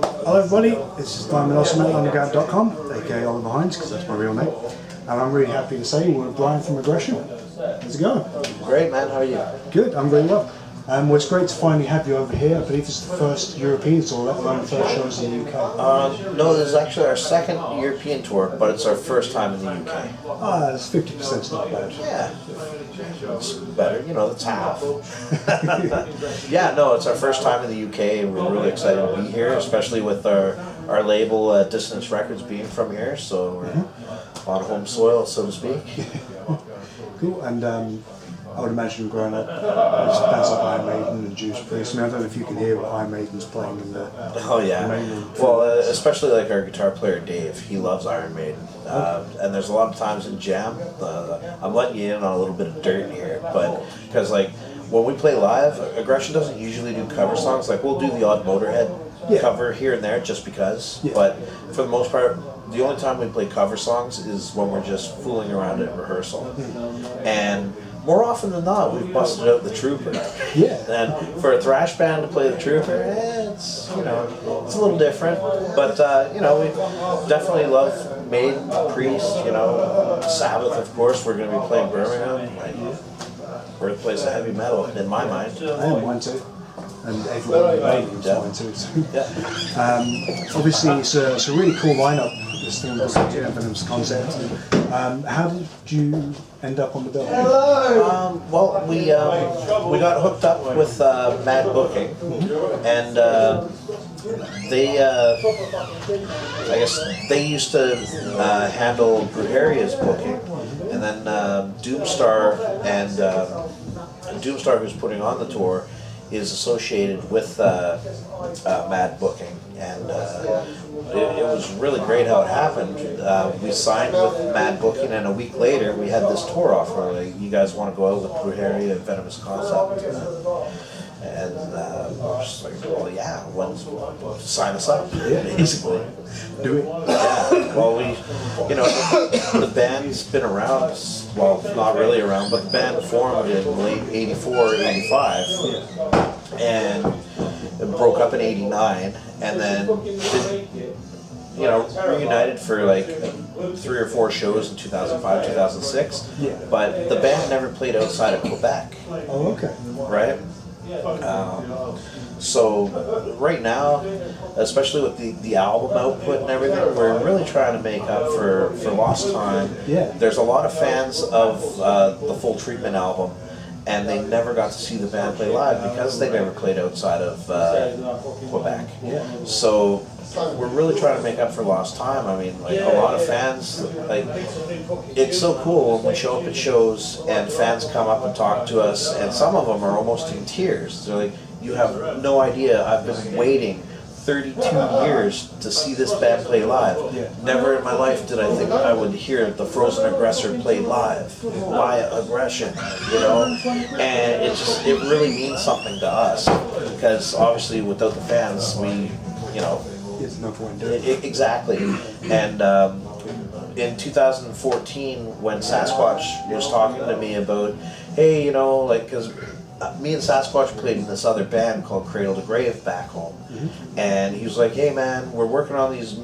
Hello everybody, this is Brian Langley at Underworld.com, aka All the Behinds, because that's my real name. And I'm really happy to say we're Brian from Aggression. How's it going? Great, man. How are you? Good, I'm very well. Well, it's great to finally have you over here. I believe it's the first European tour, let alone the first shows in the UK. No, this is actually our second European tour, but it's our first time in the UK. It's 50% not bad. Yeah, it's better. You know, it's half. Yeah, no, it's our first time in the UK. We're really excited to be here, especially with our label Dissonance Records being from here, so we're on home soil, so to speak. Cool, and I would imagine growing up, there's bands like Iron Maiden and Judas Priest. I don't know if you can hear what Iron Maiden's playing in the... Oh yeah, well especially like our guitar player Dave, he loves Iron Maiden. And there's a lot of times in jam, I'm letting you in on a little bit of dirt here, but because like when we play live, Aggression doesn't usually do cover songs. Like we'll do the odd Motorhead cover here and there just because, but for the most part, the only time we play cover songs is when we're just fooling around at rehearsal. And more often than not, we've busted out the Trooper. Yeah. And for a thrash band to play the Trooper, it's, you know, it's a little different. But, you know, we definitely love Maiden, Priest, you know, Sabbath, of course. We're going to be playing Birmingham, like, birthplace of heavy metal, in my mind. I am mine too. And everyone in Maiden is mine too. Obviously, it's a really cool lineup. This thing was Venom's concept. How did you end up on the bill? Well, we got hooked up with Mad Booking, and they I guess they used to handle Bruheria's booking, and then Doomstar and Doomstar, who's putting on the tour, is associated with Mad Booking, and it was really great how it happened. We signed with Mad Booking, and a week later we had this tour offer. Like, you guys want to go out with Bruheria and Venomous Concept? And I was just like, well, yeah, sign us up, basically. Do it. Yeah, well, you know, the band's been around, well, not really around, but the band formed in late 84, 85, and it broke up in 89, and then, you know, reunited for like 3 or 4 shows in 2005, 2006, but the band never played outside of Quebec. Oh, okay. Right? So right now, especially with the album output and everything, we're really trying to make up for lost time. Yeah. There's a lot of fans of the Full Treatment album, and they never got to see the band play live because they never played outside of Quebec. Yeah. So we're really trying to make up for lost time. I mean, like, a lot of fans, like, it's so cool when we show up at shows and fans come up and talk to us, and some of them are almost in tears. They're like, you have no idea, I've been waiting 32 years to see this band play live. Never in my life did I think I would hear the Frozen Aggressor played live by Aggression, you know? And it really means something to us, because obviously without the fans, we, you know, There's no point in it. Exactly. And in 2014, when Sasquatch was talking to me about, hey, you know, like, because me and Sasquatch played in this other band called Cradle to Grave back home, and he was like, hey man, we're working on these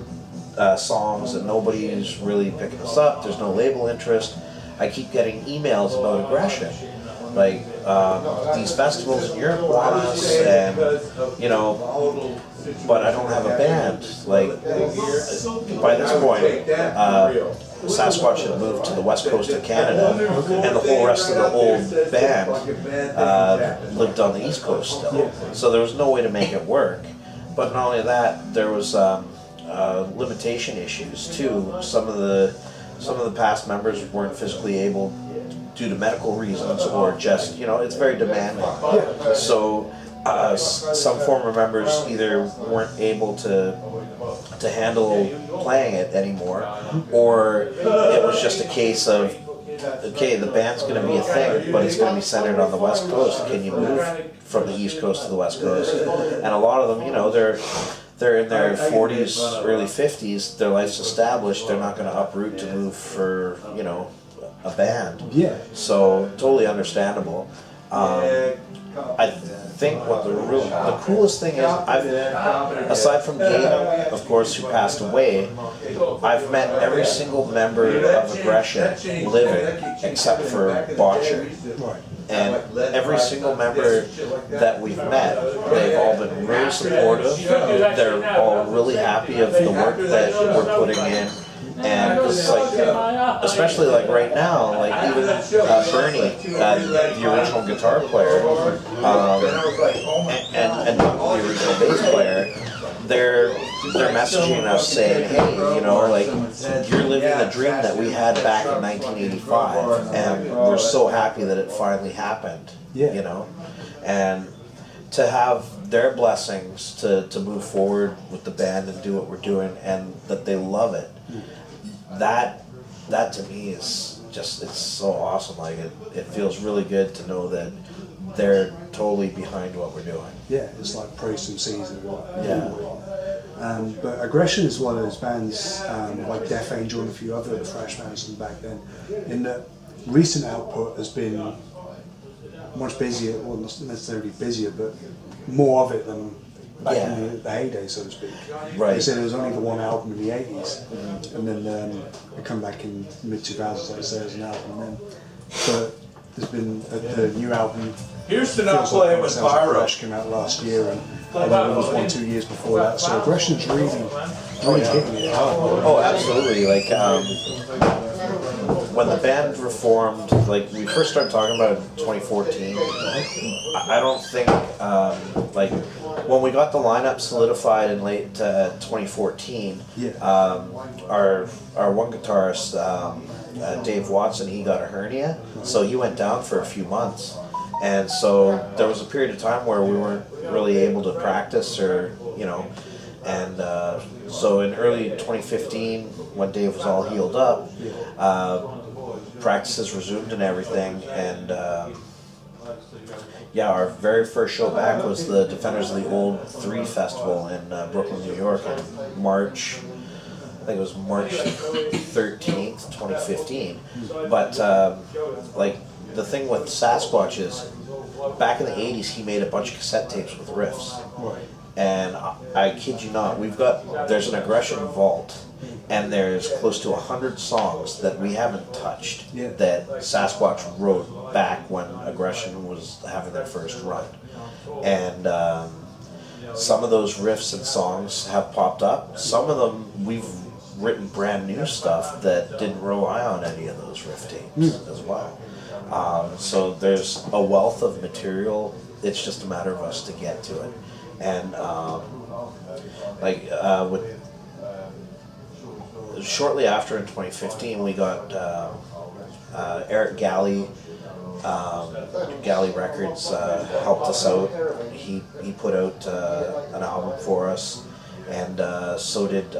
songs and nobody's really picking us up, there's no label interest. I keep getting emails about Aggression, like these festivals in Europe want us, and you know, but I don't have a band. Like, by this point, Sasquatch had moved to the west coast of Canada, and the whole rest of the old band lived on the east coast still. So there was no way to make it work. But not only that, there was limitation issues too. Some of the past members weren't physically able due to medical reasons, or just, you know, it's very demanding. So some former members either weren't able to handle playing it anymore, or it was just a case of, okay, the band's going to be a thing, but it's going to be centered on the West Coast. Can you move from the East Coast to the West Coast? And a lot of them, you know, they're in their 40s, early 50s, their life's established, they're not going to uproot to move for, you know, a band. Yeah. So, totally understandable. I think what the coolest thing is, aside from Gabe, of course, who passed away, I've met every single member of Aggression living except for Botcher. Right. And every single member that we've met, they've all been really supportive. They're all really happy of the work that we're putting in. And it's like, especially like right now, like even Bernie, the original guitar player, and the original bass player, they're messaging us saying, hey, you know, like, you're living the dream that we had back in 1985, and we're so happy that it finally happened. Yeah. You know, and to have their blessings to move forward with the band and do what we're doing, and that they love it. That to me is just, it's so awesome. Like it feels really good to know that they're totally behind what we're doing. Yeah, it's like praise and season. Yeah. But Aggression is one of those bands, like Death Angel and a few other thrash bands from back then, in that recent output has been much busier, well, not necessarily busier, but more of it than back in the heyday, so to speak. Right. They said it was only the one album in the 80s, and then it come back in mid-2000s, like I say, as an album then. But there's been the new album, Here's to not playing with Pyro. Thrash came out last year, and it was 1-2 years before that, so Aggression's really hitting it hard. Oh, absolutely. Like, when the band reformed, like, we first started talking about it in 2014. I don't think, like, when we got the lineup solidified in late 2014, our one guitarist, Dave Watson, he got a hernia, so he went down for a few months. And so there was a period of time where we weren't really able to practice, or, you know, and so in early 2015, when Dave was all healed up, practices resumed and everything, and yeah, our very first show back was the Defenders of the Old 3 Festival in Brooklyn, New York in March. I think it was March 13th, 2015. But like, the thing with Sasquatch is, back in the 80s, he made a bunch of cassette tapes with riffs. Right. And I kid you not, there's an Aggression vault, and there's close to 100 songs that we haven't touched that Sasquatch wrote back when Aggression was having their first run. And some of those riffs and songs have popped up. Some of them we've written brand new stuff that didn't rely on any of those riff tapes as well. So there's a wealth of material. It's just a matter of us to get to it. And shortly after in 2015, we got Eric Galley. Galley Records helped us out. He put out an album for us, and so did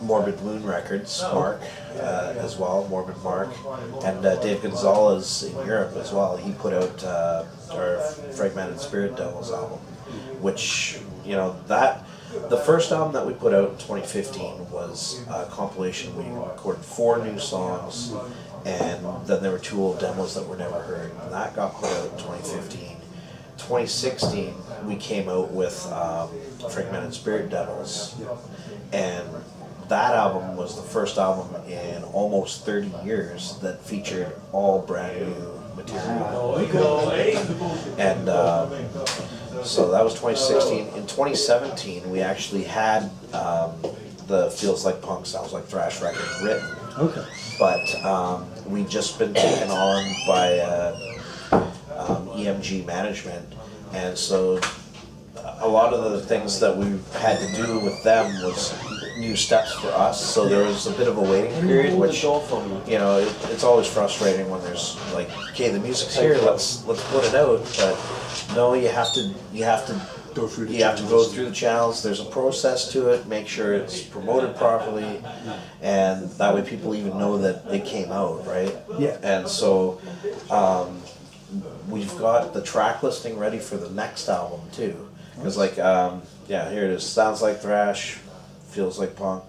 Morbid Moon Records, Mark, as well, Morbid Mark, and Dave Gonzalez in Europe as well. He put out our Fragmented Spirit Devils album, which, you know, the first album that we put out in 2015 was a compilation. We recorded 4 new songs, and then there were 2 old demos that were never heard, and that got put out in 2015. 2016, we came out with Fragmented Spirit Devils, and that album was the first album in almost 30 years that featured all brand new material. And so that was 2016. In 2017, we actually had the Feels Like Punk, Sounds Like Thrash record written. Okay. But we just been taken on by EMG management, and so a lot of the things that we had to do with them was new steps for us, so there was a bit of a waiting period, which, you know, it's always frustrating when there's like, okay, the music's here, let's put it out, but no, you have to Go through the go through the channels. There's a process to it. Make sure it's promoted properly, and that way people even know that it came out, right? Yeah. And so we've got the track listing ready for the next album too, because like yeah, here it is. Sounds Like Thrash, Feels Like Punk,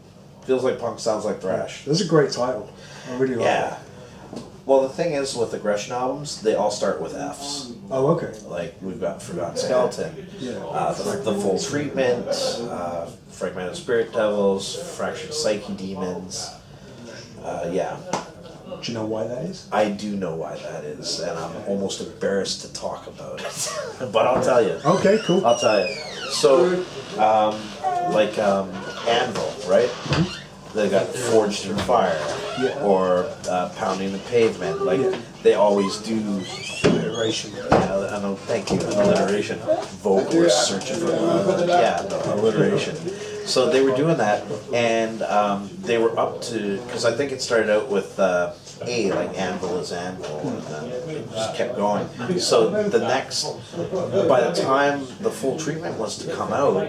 Feels Like Punk, Sounds Like Thrash. That's a great title. I really like it. Well, the thing is with aggression albums, they all start with Fs. Oh, okay. Like we've got Forgotten Skeleton, Yeah. the Full Treatment, Fragmented Spirit Devils, Fractured Psyche Demons. Yeah, Do you know why that is? I do know why that is, and I'm almost embarrassed to talk about it. But I'll tell you. Okay, cool. I'll tell you. So, Anvil, right? They got Forged in Fire, Yeah. or Pounding the Pavement. Like Yeah. they always do. Alliteration. Yeah, I know. Thank you. Alliteration. Vocalist searching for alliteration. So they were doing that, and they were up to, because I think it started out with A, like Anvil is Anvil, and then it just kept going. So the next, by the time the Full Treatment was to come out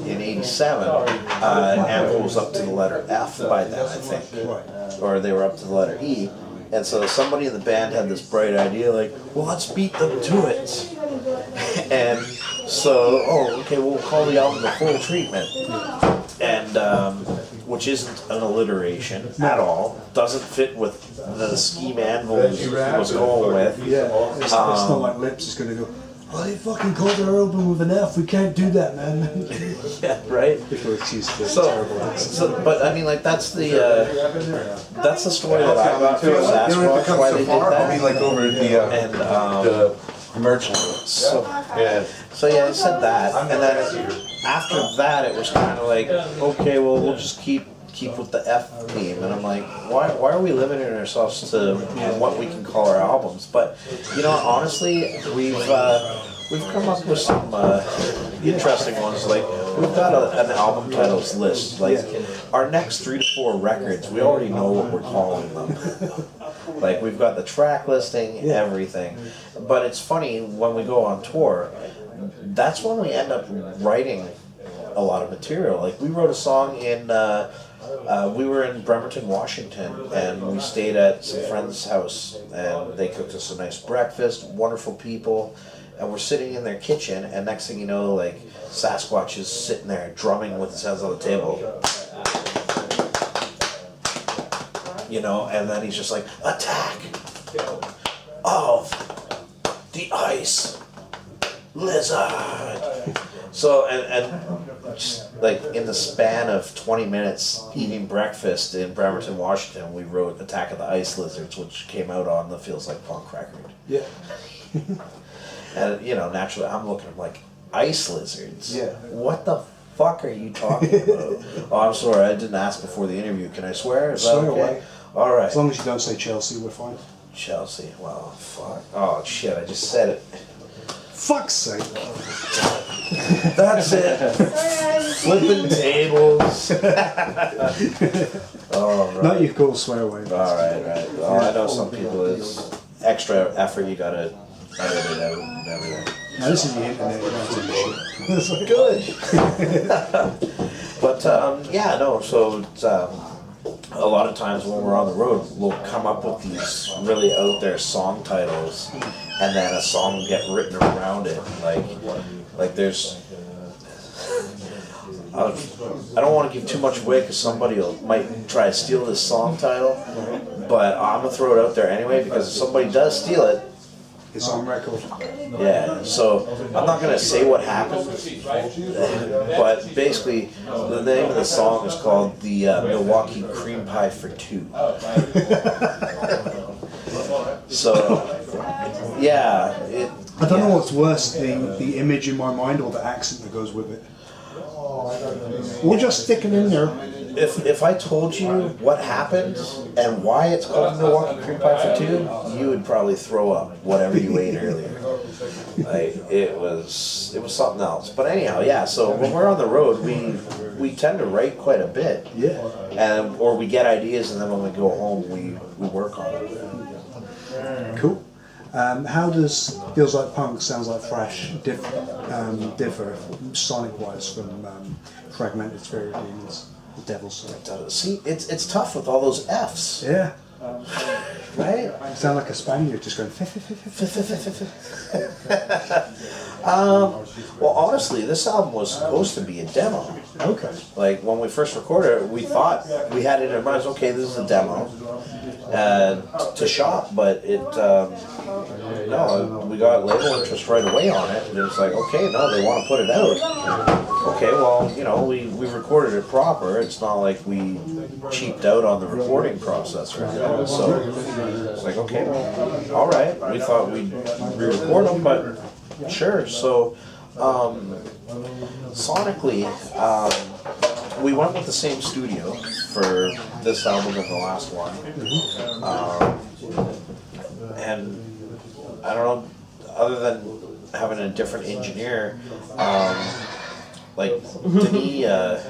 in '87, Anvil was up to the letter F by then, I think, Right. or they were up to the letter E. And so somebody in the band had this bright idea, like, well, let's beat them to it. And so, okay, we'll call the album The Full Treatment. And, which isn't an alliteration at all. Doesn't fit with the scheme Anvil was going with. Yeah, it's not like Lips is going to go, oh, they fucking called their album with an F, we can't do that, man. Yeah, right? People accuse the So, terrible accent. so, but I mean, like, that's the story that I got from You don't have to Sasquatch, come why so they did far. that. I mean, like over at the merch. So, Yeah. So yeah, I said that, and then after that, it was kind of like, okay, well, we'll just keep with the F theme, and I'm like, why are we limiting ourselves to what we can call our albums? But you know, honestly, we've come up with some interesting ones. Like we've got an album titles list. Like our next 3 to 4 records, we already know what we're calling them. Like we've got the track listing, everything. But it's funny when we go on tour. That's when we end up writing a lot of material. Like we wrote a song in. We were in Bremerton, Washington, and we stayed at some friend's house, and they cooked us a nice breakfast. Wonderful people, and we're sitting in their kitchen, and next thing you know, like Sasquatch is sitting there drumming with his hands on the table. You know, and then he's just like, attack of the ice lizard. So, and just like in the span of 20 minutes eating breakfast in Bremerton, Washington, we wrote Attack of the Ice Lizards, which came out on the Feels Like Punk record. Yeah. And, you know, naturally I'm looking, I'm like, ice lizards? Yeah. What the fuck are you talking about? Oh, I'm sorry, I didn't ask before the interview. Can I swear? Is that Swear okay? away. All right. As long as you don't say Chelsea, we're fine. Chelsea, well, fuck. Oh, shit, I just said it. Fuck's sake. That's it. Flipping tables. All right. Not your cool swear away. All right. Well, I know some people is extra effort. You gotta edit it out and everything. Now this is the internet. You don't have to Good. But yeah, no. So it's, a lot of times when we're on the road, we'll come up with these really out there song titles, and then a song will get written around it. Like there's. I don't want to give too much away because somebody might try to steal this song title, but I'm gonna throw it out there anyway because if somebody does steal it, It's on record. yeah. So I'm not gonna say what happened, but basically the name of the song is called the Milwaukee Cream Pie for Two. So yeah, I don't know what's worse, the image in my mind or the accent that goes with it. We'll just stick it in there. If I told you what happened and why it's called Milwaukee Cream Pie for Two, you would probably throw up whatever you ate earlier. Like it was something else. But anyhow, yeah. So when we're on the road, we tend to write quite a bit. Yeah. And or we get ideas, and then when we go home, we work on it. Cool. How does Feels Like Punk, Sounds Like Thrash differ sonic-wise from Fragmented Spirit Demons, The Devil's Soul? See, it's tough with all those Fs, Yeah. right? You sound like a Spaniard just going. Well, honestly, this album was supposed to be a demo. Okay. Like, when we first recorded it, we thought we had it in our minds, okay, this is a demo to shop, but it, no, we got label interest right away on it, and it was like, okay, no, they want to put it out. Okay, well, you know, we recorded it proper. It's not like we cheaped out on the recording process or anything. So it's like, okay, well, all right. We thought we'd re-record them, but sure. So sonically, we went with the same studio for this album and the last one. And I don't know, other than having a different engineer, like Denis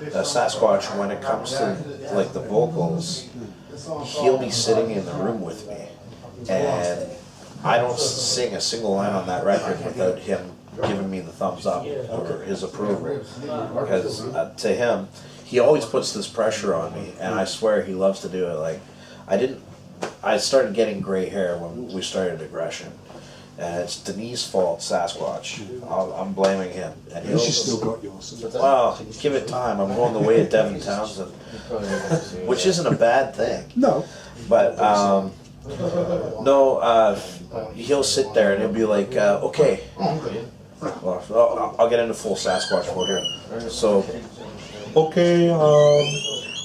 Sasquatch, when it comes to like the vocals, he'll be sitting in the room with me, and I don't sing a single line on that record without him giving me the thumbs up or his approval, because to him, he always puts this pressure on me, and I swear he loves to do it. Like, I started getting gray hair when we started Aggression. And it's Denis' fault, Sasquatch. I'm blaming him. And At least you still got yours. Well, give it time. I'm going the way of Devin Townsend, which isn't a bad thing. No. But he'll sit there and he'll be like, okay. Well, I'll get into full Sasquatch mode here. So, okay,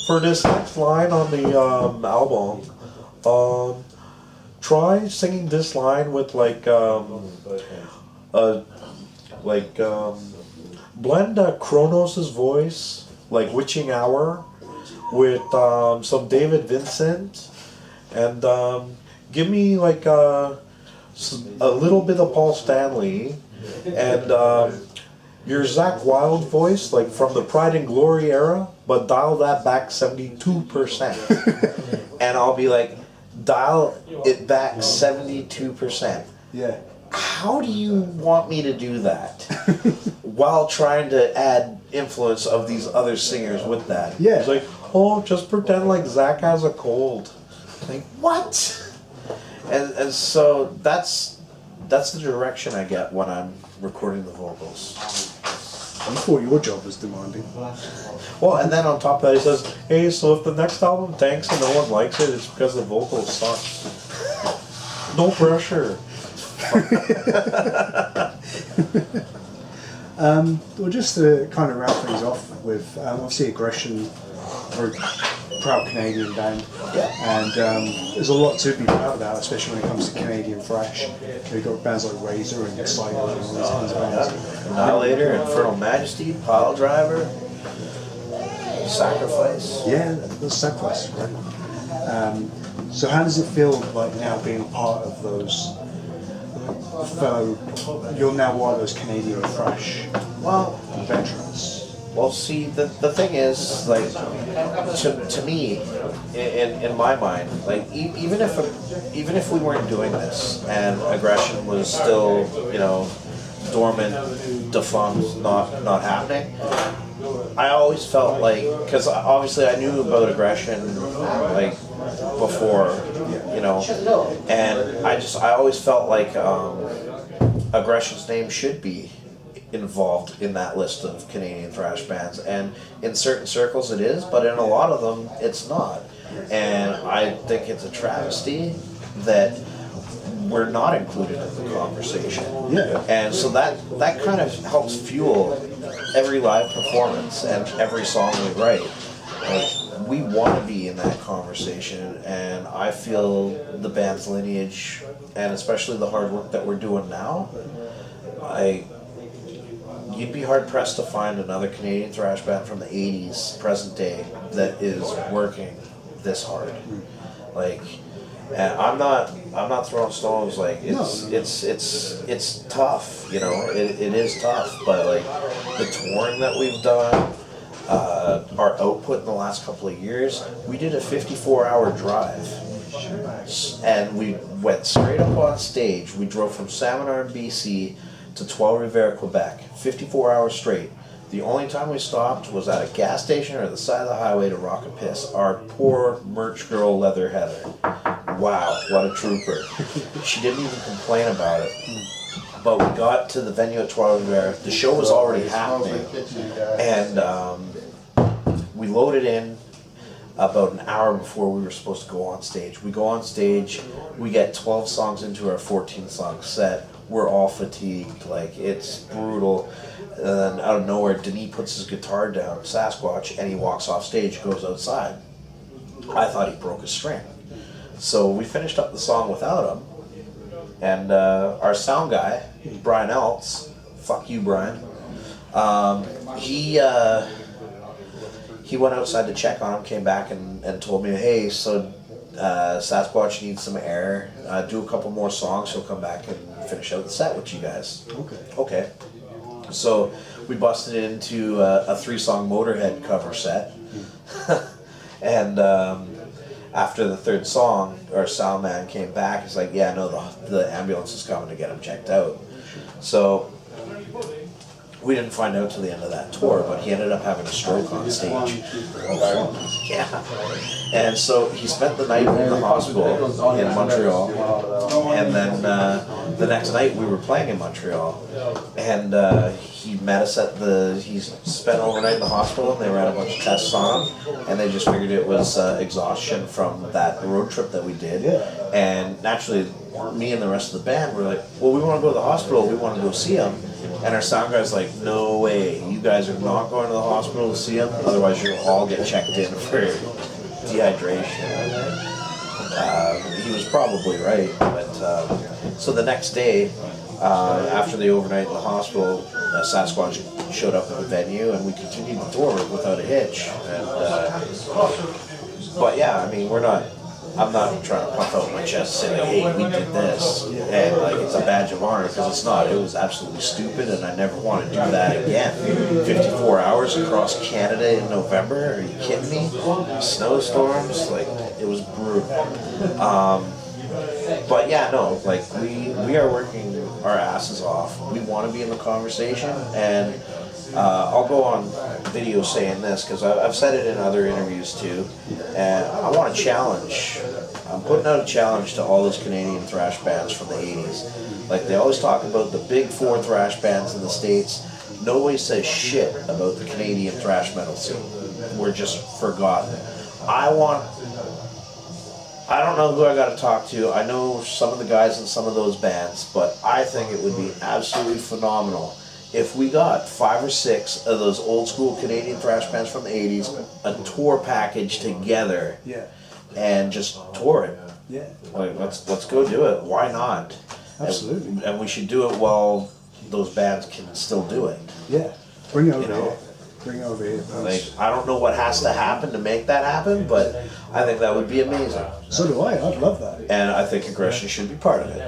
for this next line on the album, try singing this line with blend Kronos' voice, like Witching Hour, with some David Vincent, and give me like a little bit of Paul Stanley, and your Zakk Wylde voice, like from the Pride and Glory era, but dial that back 72%. And I'll be like, dial it back 72%. Yeah. How do you want me to do that while trying to add influence of these other singers with that? Yeah. It's like, oh, just pretend like Zakk has a cold. Like, what? And so that's the direction I get when I'm recording the vocals. You thought your job was demanding. Well, and then on top of that, he says, hey, so if the next album tanks and no one likes it, it's because the vocals suck. No pressure. Well, just to kind of wrap things off with, obviously Aggression, we're a proud Canadian band, and there's a lot to be proud about, especially when it comes to Canadian thrash. We've got bands like Razor and Exciter and all these kinds of bands. Annihilator, Infernal Majesty, Pile Driver, Sacrifice. Yeah, that's Sacrifice, right? So how does it feel like now being part of those fellow, you're now one of those Canadian thrash veterans? Well, see, the thing is, like, to me, in my mind, like, even if we weren't doing this and Aggression was still, you know, dormant, defunct, not happening, I always felt like, because obviously I knew about Aggression, like, before, you know, and I always felt like Aggression's name should be involved in that list of Canadian thrash bands, and in certain circles it is, but in a lot of them it's not, and I think it's a travesty that we're not included in the conversation. Yeah. And so that kind of helps fuel every live performance and every song we write. Like, we want to be in that conversation, and I feel the band's lineage, and especially the hard work that we're doing now, you'd be hard pressed to find another Canadian thrash band from the '80s, present day, that is working this hard. Like, and I'm not throwing stones. Like, it's tough, you know. It is tough, but like the touring that we've done, our output in the last couple of years, we did a 54-hour drive. And we went straight up on stage. We drove from Salmon Arm, BC to Trois-Rivières, Quebec, 54 hours straight. The only time we stopped was at a gas station or the side of the highway to rock a piss. Our poor merch girl, Leather Heather. Wow, what a trooper. She didn't even complain about it. But we got to the venue at Trois-Rivières. The show was already happening, and we loaded in about an hour before we were supposed to go on stage. We go on stage, we get 12 songs into our 14-song set. We're all fatigued, like it's brutal. And then out of nowhere, Denis puts his guitar down, Sasquatch, and he walks off stage, goes outside. I thought he broke a string. So we finished up the song without him. And our sound guy, Brian Eltz, fuck you, Brian, he went outside to check on him, came back and told me, hey, so Sasquatch needs some air. Do a couple more songs, he'll come back and finish out the set with you guys. Okay. So we busted into a 3-song Motorhead cover set. And after the 3rd song, our sound man came back. He's like, yeah, no, the ambulance is coming to get him checked out. So we didn't find out till the end of that tour, but he ended up having a stroke on stage. Yeah. And so he spent the night in the hospital in Montreal. And then the next night we were playing in Montreal. And he met us at he spent overnight in the hospital, and they ran a bunch of tests on him, and they just figured it was exhaustion from that road trip that we did. And naturally, me and the rest of the band were like, well, we want to go to the hospital, we want to go see him. And our sound guy's like, no way, you guys are not going to the hospital to see him, otherwise you'll all get checked in for dehydration. He was probably right, but so the next day, after the overnight in the hospital, Sasquatch showed up at the venue, and we continued the tour without a hitch. And but yeah, I mean, I'm not trying to puff out my chest saying, like, hey, we did this, and like it's a badge of honor, because it's not. It was absolutely stupid, and I never want to do that again. 54 hours across Canada in November? Are you kidding me? Snowstorms, like it was brutal. But yeah, no, like we are working our asses off. We want to be in the conversation, and I'll go on video saying this because I've said it in other interviews too, and I want to challenge. I'm putting out a challenge to all those Canadian thrash bands from the 80s. Like they always talk about the big 4 thrash bands in the States. Nobody says shit about the Canadian thrash metal scene. We're just forgotten. I don't know who I got to talk to. I know some of the guys in some of those bands, but I think it would be absolutely phenomenal if we got 5 or 6 of those old school Canadian thrash bands from the 80s, a tour package together, and just tour it. Yeah. Like let's go do it. Why not? Absolutely. And we should do it while those bands can still do it. Yeah. Bring it over here. Bring it over here. Like, I don't know what has to happen to make that happen, but I think that would be amazing. So do I. I'd love that. And I think aggression should be part of it.